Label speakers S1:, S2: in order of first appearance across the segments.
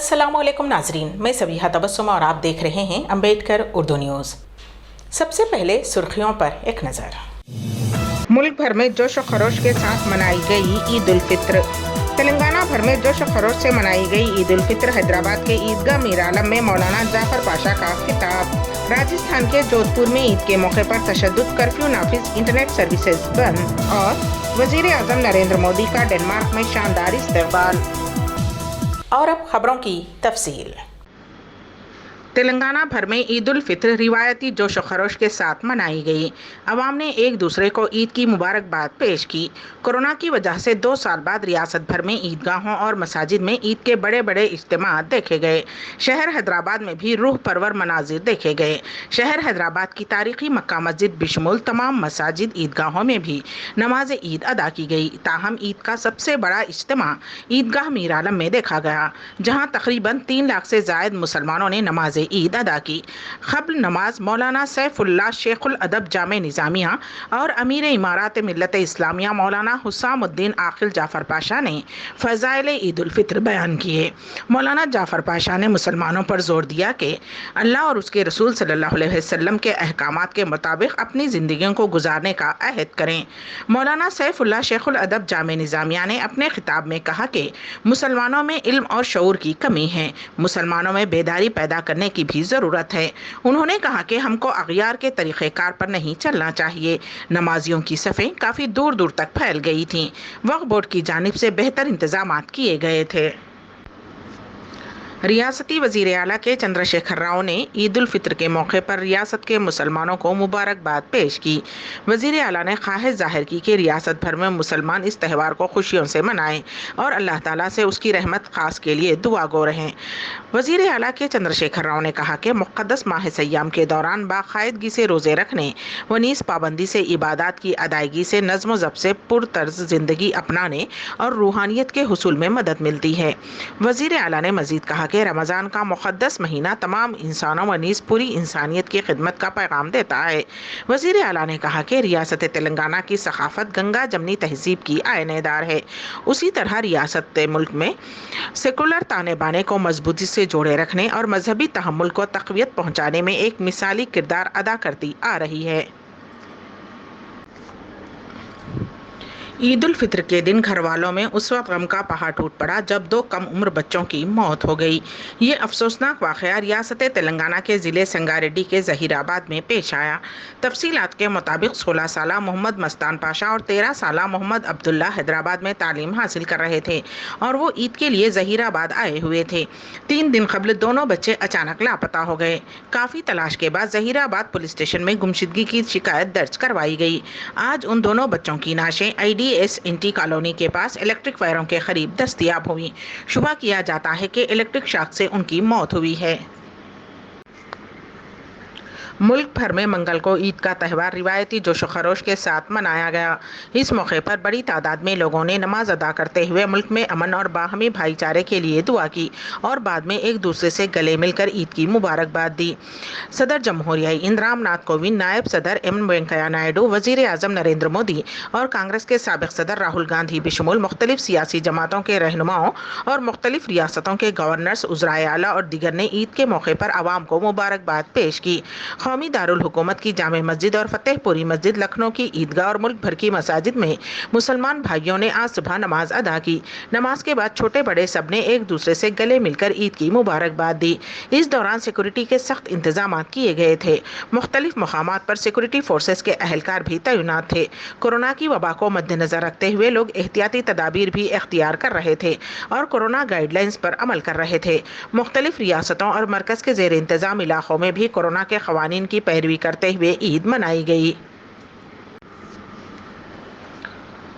S1: अस्सलामुअलैकुम नाजरीन, मैं सबीहा तबस्सुम और आप देख रहे हैं अम्बेडकर उर्दू न्यूज़। सबसे पहले सुर्खियों पर एक नज़र।
S2: मुल्क भर में जोश व खरोश के साथ मनाई गई ईद उल फित्र। तेलंगाना भर में जोश व खरोश से मनाई गई ईद उल फित्र। हैदराबाद के ईदगाह मीर आलम में मौलाना जाफर पाशा का खिताब। राजस्थान के जोधपुर में ईद के मौके पर तशद्दुद, कर्फ्यू नाफिज, इंटरनेट सर्विसेज बंद और वजीर आजम नरेंद्र मोदी का डेनमार्क में शानदार इस्तकबाल।
S1: और अब खबरों की तफसील।
S2: तेलंगाना भर में ईद उल फित्र रिवायती जोश व खरोश के साथ मनाई गई। अवाम ने एक दूसरे को ईद की मुबारकबाद पेश की। कोरोना की वजह से 2 साल बाद रियासत भर में ईदगाहों और मसाजिद में ईद के बड़े बड़े इज्तिमात देखे गए। शहर हैदराबाद में भी रूह परवर मनाजिर देखे गए। शहर हैदराबाद की तारीखी मक्का मस्जिद बिशमुल तमाम मसाजिद ईदगाहों में भी नमाज ईद अदा की गई। ताहम ईद का सबसे बड़ा इज्तिमा ईदगाह मीर आलम में देखा गया, जहाँ तकरीबन 3 लाख से जायद मुसलमानों ने नमाज ईद अदा की। क़ब्ल नमाज मौलाना सैफुल्लाह शेखुल अदब जामे निज़ामिया और अमीर इमारात मिल्लत इस्लामिया मौलाना हुसामुद्दीन आकिल जाफ़र पाशा ने फ़ज़ाइल ईद उल फित्र बयान किए। मौलाना जाफ़र पाशा ने मुसलमानों पर जोर दिया कि अल्लाह और उसके रसूल सल्लल्लाहु अलैहि वसल्लम के अहकामात के मुताबिक अपनी ज़िंदगियों को गुजारने का अहद करें। मौलाना सैफुल्लाह शेखुल अदब जामे निज़ामिया ने अपने खिताब में कहा कि मुसलमानों में इल्म और शऊर की कमी है, मुसलमानों में बेदारी पैदा करने की भी ज़रूरत है। उन्होंने कहा कि हमको अग़यार के तरीक़ेकार पर नहीं चलना चाहिए। नमाजियों की सफ़ें काफ़ी दूर दूर तक फैल गई थीं। वक्फ बोर्ड की जानिब से बेहतर इंतज़ामात किए गए थे। रियासती वज़ीर आला के चंद्रशेखर राव ने ईद उल फित्र के मौके पर रियासत के मुसलमानों को मुबारकबाद पेश की। वज़ीर आला ने ख्वाहिश जाहिर की कि रियासत भर में मुसलमान इस त्यौहार को खुशियों से मनाएं और अल्लाह ताला से उसकी रहमत खास के लिए दुआ गो रहें। वज़ीर आला के चंद्रशेखर राव ने कहा कि मुक़द्दस माह सय्याम के दौरान बाकायदगी से रोज़े रखने व नीज़ पाबंदी से इबादत की अदायगी से नज़्म ज़ब्त से पुरतर्ज ज़िंदगी अपनाने और रूहानियत के हुसूल में मदद मिलती है। वज़ीर आला ने मज़ीद कहा कि रमज़ान का मुक़द्दस महीना तमाम इंसानों व नीज़ पूरी इंसानियत की खिदमत का पैगाम देता है। वज़ीर आला ने कहा कि रियासत तेलंगाना की सक़ाफ़त गंगा जमनी तहज़ीब की आयनेदार है। उसी तरह रियासत मुल्क में सेकुलर ताने बाने को मजबूती से जोड़े रखने और मजहबी तहम्मुल को तक़वियत पहुँचाने में एक मिसाली किरदार अदा करती आ रही है। ईद उल फित्र के दिन घर वालों में उस वक्त गम का पहाड़ टूट पड़ा जब 2 कम उम्र बच्चों की मौत हो गई। ये अफसोसनाक वाक़या रियासत तेलंगाना के ज़िले संगारेड्डी के ज़हीराबाद में पेश आया। तफसीलात के मुताबिक 16 साला मोहम्मद मस्तान पाशा और 13 साला मोहम्मद अब्दुल्ला हैदराबाद में तालीम हासिल कर रहे थे और वो ईद के लिए ज़हीराबाद आए हुए थे। 3 दिन कबल दोनों बच्चे अचानक लापता हो गए। काफ़ी तलाश के बाद ज़हीराबाद पुलिस स्टेशन में गुमशुदगी की शिकायत दर्ज करवाई गई। आज उन दोनों बच्चों की नाशें IDS-NT कॉलोनी के पास इलेक्ट्रिक वायरों के करीब दस्तयाब हुई। शुबा किया जाता है कि इलेक्ट्रिक शॉक से उनकी मौत हुई है। मुल्क भर में मंगल को ईद का त्यौहार रिवायती जोश व खरोश के साथ मनाया गया। इस मौके पर बड़ी तादाद में लोगों ने नमाज अदा करते हुए मुल्क में अमन और बाहमी भाईचारे के लिए दुआ की और बाद में एक दूसरे से गले मिलकर ईद की मुबारकबाद दी। सदर जमहूरिया हिंद राम नाथ कोविंद, नायब सदर एम वेंकैया नायडू, वजीर आजम नरेंद्र मोदी और कांग्रेस के साबिक सदर राहुल गांधी बिशमुल मुख्तलिफ सियासी जमातों के रहनुमाओं और मुख्तलिफ रियासतों के गवर्नर्स, उज़राए आला और दीगर ने ईद के मौके पर आवाम को मुबारकबाद पेश की। कौमी दारुल हुकूमत की जामे मस्जिद और फतेहपुरी मस्जिद, लखनऊ की ईदगाह और मुल्क भर की मसाजिद में मुसलमान भाइयों ने आज सुबह नमाज अदा की। नमाज के बाद छोटे बड़े सब ने एक दूसरे से गले मिलकर ईद की मुबारकबाद दी। इस दौरान सिक्योरिटी के सख्त इंतजाम किए गए थे। मुख्तलिफ मकामात पर सिक्योरिटी फोर्सेस के अहलकार भी तैनात थे। कोरोना की वबा को मद्देनजर रखते हुए लोग एहतियाती तदाबीर भी इख्तियार कर रहे थे और कोरोना गाइडलाइंस पर अमल कर रहे थे। मुख्तलिफ रियासतों और मरकज़ के ज़ेर इंतजाम इलाकों में भी कोरोना के क़वानीन की पैरवी करते हुए ईद मनाई गई।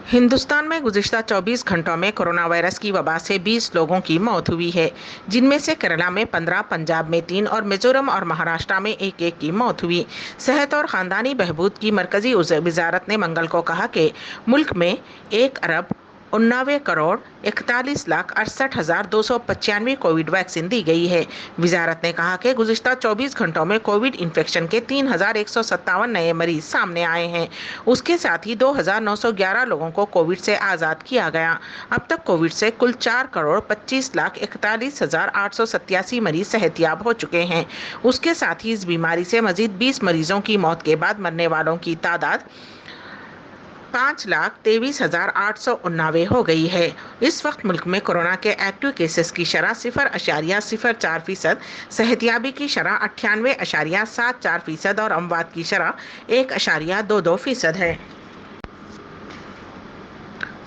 S2: हिंदुस्तान में गुज़िश्ता 24 घंटों में कोरोना वायरस की वबा से 20 लोगों की मौत हुई है, जिनमें से केरला में 15, पंजाब में 3 और मिजोरम और महाराष्ट्र में 1-1 की मौत हुई। सेहत और ख़ानदानी बहबूद की मरकज़ी वज़ारत ने मंगल को कहा कि मुल्क में 1 अरब 89 करोड़ 41,68,295 कोविड वैक्सीन दी गई है। वजारत ने कहा कि गुज़िश्ता 24 घंटों में कोविड इन्फेक्शन के 3,157 नए मरीज सामने आए हैं। उसके साथ ही 2,911 लोगों को कोविड से आज़ाद किया गया। अब तक कोविड से कुल 4,25,41,887 मरीज सेहतियाब हो चुके हैं। उसके साथ ही इस बीमारी से मजीद 20 मरीजों की मौत के बाद मरने वालों की तादाद 5,23,889 हो गई है। इस वक्त मुल्क में कोरोना के एक्टिव केसेस की शरह 0.04%, सेहतियाबी की शरह 98.74% और अमवात की शरह 1.22% है।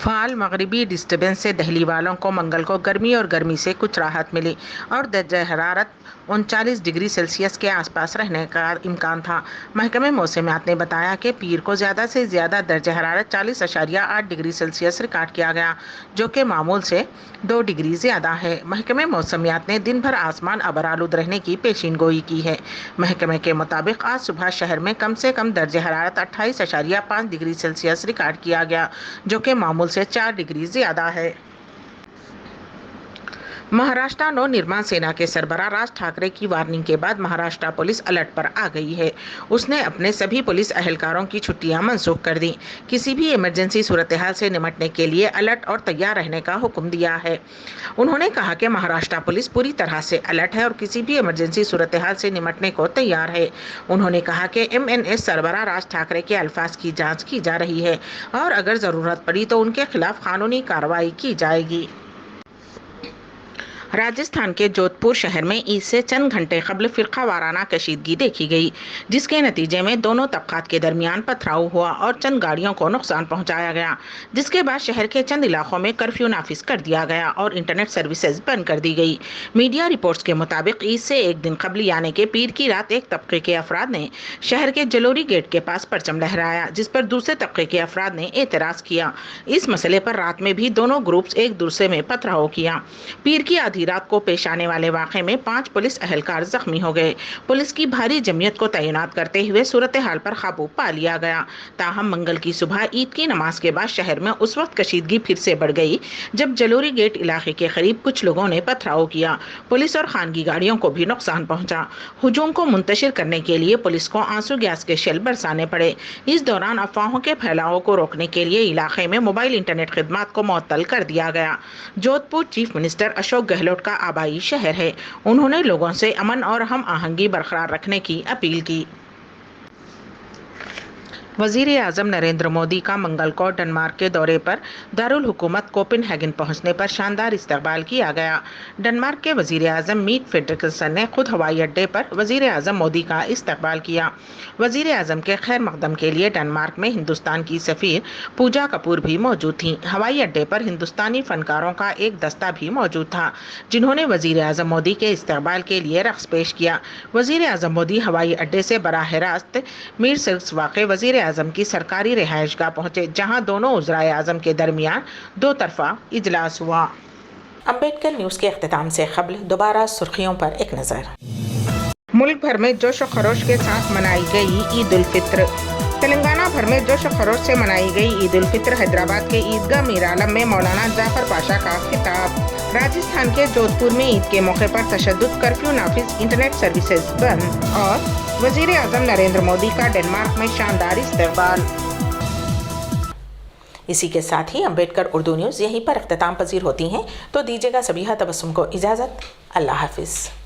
S2: फाल मगरिबी डिस्टर्बेंस से दिल्ली वालों को मंगल को गर्मी और गर्मी से कुछ राहत मिली और दर्जा हरारत 39 डिग्री सेल्सियस के आसपास रहने का इम्कान था। महकमे मौसमियात ने बताया कि पीर को ज़्यादा से ज़्यादा दर्जा हरारत 40.8 डिग्री सेल्सियस रिकॉर्ड किया गया, जो कि मामूल से 2 डिग्री ज़्यादा है। महकमे मौसमियात ने दिन भर आसमान अबरालूद रहने की पेशीन गोई की है। महकमे के मुताबिक आज सुबह शहर में कम से कम दर्जा हरारत 28.5 डिग्री सेल्सियस रिकॉर्ड किया गया, जो कि मामूल से 4 डिग्री ज़्यादा है। महाराष्ट्र नव निर्माण सेना के सरबराह राज ठाकरे की वार्निंग के बाद महाराष्ट्र पुलिस अलर्ट पर आ गई है। उसने अपने सभी पुलिस अहलकारों की छुट्टियां मनसूख कर दी। किसी भी इमरजेंसी सूरत हाल से निपटने के लिए अलर्ट और तैयार रहने का हुक्म दिया है। उन्होंने कहा कि महाराष्ट्र पुलिस पूरी तरह से अलर्ट है और किसी भी इमरजेंसी सूरत हाल से निपटने को तैयार है। उन्होंने कहा कि MNS सरबराह राज ठाकरे के अल्फाज की जाँच की जा रही है और अगर ज़रूरत पड़ी तो उनके खिलाफ कानूनी कार्रवाई की जाएगी। राजस्थान के जोधपुर शहर में ईद से चंद घंटे कबल फिरका वाराना कशीदगी देखी गई, जिसके नतीजे में दोनों तबकात के दरमियान पथराव हुआ और चंद गाड़ियों को नुकसान पहुंचाया गया, जिसके बाद शहर के चंद इलाकों में कर्फ्यू नाफिज कर दिया गया और इंटरनेट सर्विसेज बंद कर दी गई। मीडिया रिपोर्ट्स के मुताबिक ईद से एक दिन कबल यानी कि पीर की रात एक तबके के अफराद ने शहर के जलोरी गेट के पास परचम लहराया, जिस पर दूसरे तबके के अफराद ने एतराज़ किया। इस मसले पर रात में भी दोनों ग्रुप्स एक दूसरे में पथराव किया। पीर की रात को पेश आने वाले वाक़े में 5 पुलिस अहलकार जख्मी हो गए। पुलिस की भारी जमीयत को तैनात करते हुए सूरत हाल पर काबू पा लिया गया। ताहम मंगल की सुबह ईद की नमाज के बाद शहर में उस वक्त कशीदगी फिर से बढ़ गई जब जलोरी गेट इलाके के करीब कुछ लोगों ने पथराव किया। पुलिस और खानगी गाड़ियों को भी नुकसान पहुंचा। हुजूम को मुंतशिर करने के लिए पुलिस को आंसू गैस के शेल बरसाने पड़े। इस दौरान अफवाहों के फैलाव को रोकने के लिए इलाके में मोबाइल इंटरनेट खिदमात को मुअत्तल कर दिया गया। जोधपुर चीफ मिनिस्टर अशोक गहलोत का आबाई शहर है। उन्होंने लोगों से अमन और हम आहंगी बरकरार रखने की अपील की। वज़ीर आज़म नरेंद्र मोदी का मंगल को डेनमार्क के दौरे पर दारुल हुकूमत कोपेनहेगन पहुंचने पर शानदार इस्तकबाल किया गया। डेनमार्क के वज़ीर आज़म मीट फ्रेडरिक्सन ने खुद हवाई अड्डे पर वज़ीर आज़म मोदी का इस्तकबाल किया। वज़ीर आज़म के खैर मकदम के लिए डेनमार्क में हिंदुस्तान की सफ़ीर पूजा कपूर भी मौजूद थीं। हवाई अड्डे पर हिंदुस्तानी फनकारों का एक दस्ता भी मौजूद था, जिन्होंने वज़ीर आज़म मोदी के इस्तकबाल के लिए रक़्स पेश किया। वज़ीर आज़म मोदी हवाई अड्डे से बराह रास्त मीर सिल्क्स वाक़े वज़ीर आज़म की सरकारी रिहाइशगाह पहुंचे, जहां दोनों उज़राए आज़म के दरमियान 2 तरफ़ा इजलास हुआ।
S1: अम्बेडकर न्यूज़ के अख्तिताम से क़ब्ल दोबारा सुर्खियों पर एक नज़र।
S2: मुल्क भर में जोश और खरोश के साथ मनाई गई ईद उल फित्र। तेलंगाना भर में जोश और खरोश से मनाई गई ईद उल फित्र। हैदराबाद के ईदगाह मीर आलम में मौलाना जाफर पाशा का खिताब। राजस्थान के जोधपुर में ईद के मौके पर तशद्दुद, कर्फ्यू नाफिज, इंटरनेट सर्विसेज बंद और वज़ीर आज़म नरेंद्र मोदी का डेनमार्क में शानदार इस्तकबाल।
S1: इसी के साथ ही अम्बेडकर उर्दू न्यूज़ यहीं पर अख्तिताम पजीर होती हैं, तो दीजिएगा सबीहा तबस्सुम को इजाज़त। अल्लाह हाफिज़।